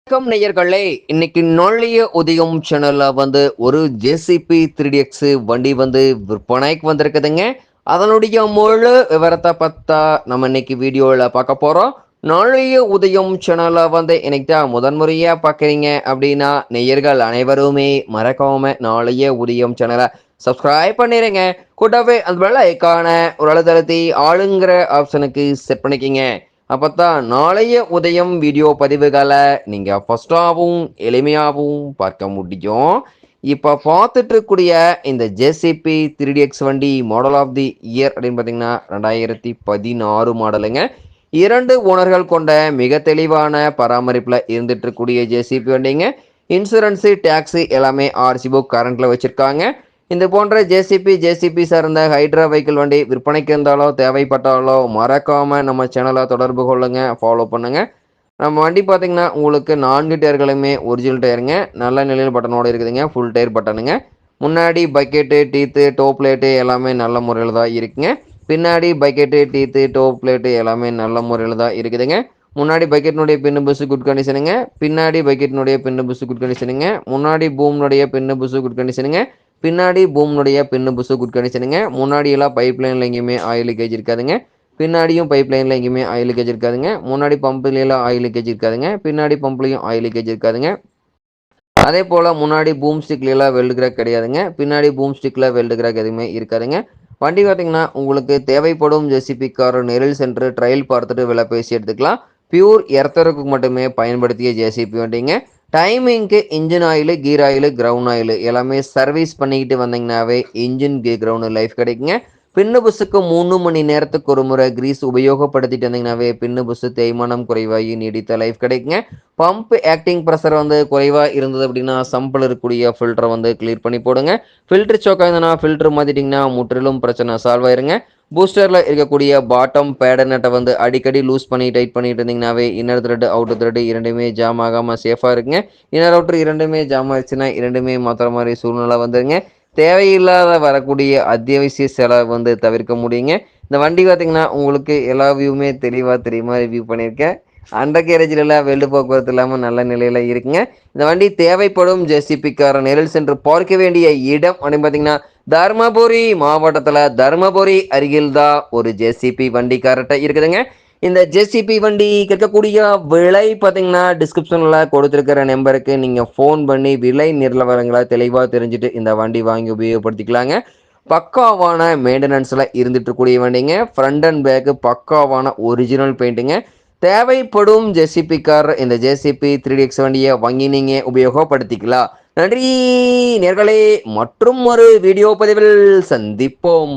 வணக்கம் நேயர்களே, இன்னைக்கு நாளைய உதயம் சேனல்ல ஒரு ஜேசிபி 3DX வண்டி விற்பனைக்கு வந்திருக்குதுங்க. அதனுடைய முழு விவரத்தை பத்தா நம்ம இன்னைக்கு வீடியோவில் பார்க்க போறோம். நாளைய உதயம் சேனல்ல இன்னைக்கு தான் முதன்முறையா பார்க்குறீங்க அப்படின்னா நேயர்கள் அனைவருமே மறக்காம நாளைய உதயம் சேனலை சப்ஸ்கிரைப் பண்ணிடுங்க. கூட்டவே அந்த பெல் ஐக்கான ஒரு அழுத்தழுத்தி ஆளுங்கிற ஆப்ஷனுக்கு செட் பண்ணிக்கிங்க. அப்பத்தான் நாளைய உதயம் வீடியோ பதிவுகளை நீங்கள் ஃபஸ்ட்டாகவும் எளிமையாகவும் பார்க்க முடியும். இப்போ பார்த்துட்டு இருக்கக்கூடிய இந்த ஜேசிபி 3DX வண்டி மாடல் ஆஃப் தி இயர் அப்படின்னு பார்த்தீங்கன்னா 2016 மாடலுங்க. 2 ஓனர்கள் கொண்ட மிக தெளிவான பராமரிப்பில் இருந்துட்டு இருக்கக்கூடிய ஜேசிபி வண்டிங்க. இன்சூரன்ஸு டேக்ஸு எல்லாமே ஆர்சி புக் கரண்ட்டில் வச்சுருக்காங்க. இந்த போன்ற ஜேசிபி சார்ந்த ஹைட்ரா வெஹிக்கிள் வண்டி விற்பனைக்கு இருந்தாலோ தேவைப்பட்டாலோ மறக்காம நம்ம சேனலை தொடர்பு கொள்ளுங்க, ஃபாலோ பண்ணுங்க. நம்ம வண்டி பார்த்தீங்கன்னா உங்களுக்கு 4 டயர்களுமே ஒரிஜினல் டயருங்க, நல்ல நிலையில் பட்டனோடு இருக்குதுங்க, ஃபுல் டயர் பட்டனுங்க. முன்னாடி பக்கெட்டு டீத்து டோப் பிளேட்டு எல்லாமே நல்ல முறையில் தான் இருக்குங்க. பின்னாடி பக்கெட்டு டீத்து டோப் பிளேட்டு எல்லாமே நல்ல முறையில் தான் இருக்குதுங்க. முன்னாடி பக்கெட்டினுடைய பின்னு புஸ்ஸு குட் கண்டிஷனுங்க, பின்னாடி பக்கெட்டினுடைய பின்னு புஸ்ஸு குட் கண்டிஷனுங்க, முன்னாடி பூம்னுடைய பின்னு புஸ்ஸு குட் கண்டிஷனுங்க, பின்னாடி பூம்னுடைய பின்னு புஸ்ஸு குட் கண்டிஷனுங்க. முன்னாடி எல்லாம் பைப் லைனில் எங்கேயுமே ஆயில் லீக்கேஜ் இருக்காதுங்க, பின்னாடியும் பைப் லைனில் எங்கேயுமே ஆயில் லீக்கேஜ் இருக்காதுங்க. முன்னாடி பம்புலாம் ஆயில் லீக்கேஜ் இருக்காதுங்க, பின்னாடி பம்ப்லையும் ஆயில் லீக்கேஜ் இருக்காதுங்க. அதே போல் முன்னாடி பூம் ஸ்டிக்லாம் வெல்டு கிராக் கிடையாதுங்க, பின்னாடி பூம் ஸ்டிக்கில் வெல்டு கிராக் எதுவுமே இருக்காதுங்க. வண்டி பார்த்தீங்கன்னா உங்களுக்கு தேவைப்படும் ஜேசிபி கார் நேரில் சென்று ட்ரையல் பார்த்துட்டு விலை பேசி எடுத்துக்கலாம். பியூர் எர்த்தருக்கு மட்டுமே பயன்படுத்திய ஜேசிபி வண்டிங்க. டைமிங்க்கு engine oil, gear oil, ground oil எல்லாமே சர்வீஸ் பண்ணிக்கிட்டு வந்தீங்கன்னாவே இன்ஜின் கீர் கிரவுண்ட் லைஃப் கிடைக்குங்க. பின்னு புஸ்ஸுக்கு 3 மணி நேரத்துக்கு ஒரு முறை கிரீஸ் உபயோகப்படுத்திட்டு வந்தீங்கன்னாவே பின்னு புஸ்ஸு தேய்மானம் குறைவாகி நீடித்த லைஃப் கிடைக்குங்க. பம்ப் ஆக்டிங் ப்ரெஷர் குறைவாக இருந்தது அப்படின்னா சம்பிள் இருக்கக்கூடிய ஃபில்டரை கிளியர் பண்ணி போடுங்க. ஃபில்டர் சோக்காக இருந்ததுன்னா ஃபில்டர் மாற்றிட்டிங்கன்னா முற்றிலும் பிரச்சனை சால்வ் ஆயிருங்க. பூஸ்டரில் இருக்கக்கூடிய பாட்டம் பேடர் நட்டை அடிக்கடி லூஸ் பண்ணி டைட் பண்ணிட்டு இருந்தீங்கன்னாவே இன்னர் த்ரெட் அவுட்டர் த்ரெட் இரண்டுமே ஜாம் ஆகாமல் சேஃபாக இருக்குங்க. இன்னர் அவுட்டர் இரண்டுமே ஜாம் ஆயிடுச்சுன்னா இரண்டுமே மாற்றுற மாதிரி சூழ்நிலை வந்துருங்க. தேவையில்லாத வரக்கூடிய அத்தியாவசிய செலவு தவிர்க்க முடியுங்க. இந்த வண்டி பார்த்தீங்கன்னா உங்களுக்கு எல்லா வியூவுமே தெளிவாக தெரியுமா ரிவ்யூ பண்ணியிருக்கேன். அண்டர் கேரேஜில் எல்லாம் வெள்ளு போக்குவரத்து இல்லாமல் நல்ல நிலையில் இருக்குங்க. இந்த வண்டி தேவைப்படும் ஜேசிபிக்கார நேரில் சென்று பார்க்க வேண்டிய இடம் அப்படின்னு பார்த்தீங்கன்னா தர்மபுரி மாவட்டத்தில் தர்மபுரி அருகில் தான் ஒரு ஜேசிபி வண்டி கரெக்டாக இருக்குதுங்க. இந்த ஜேசிபி வண்டி கேட்கக்கூடிய விலை பார்த்தீங்கன்னா டிஸ்கிரிப்ஷனில் கொடுத்துருக்கிற நம்பருக்கு நீங்கள் ஃபோன் பண்ணி விலை நிலவரங்களை தெளிவாக தெரிஞ்சுட்டு இந்த வண்டி வாங்கி உபயோகப்படுத்திக்கலாங்க. பக்காவான மெயின்டெனன்ஸில் இருந்துட்டு இருக்கக்கூடிய வண்டிங்க. ஃப்ரண்ட் அண்ட் பேக்கு பக்காவான ஒரிஜினல் பெயிண்ட்டுங்க. தேவைப்படும் ஜேசிபி கார் இந்த ஜேசிபி 3DX வண்டியை வாங்கி நீங்கள் உபயோகப்படுத்திக்கலாம். நன்றி நேர்களே, மற்றும் ஒரு வீடியோ பதிவில் சந்திப்போம்.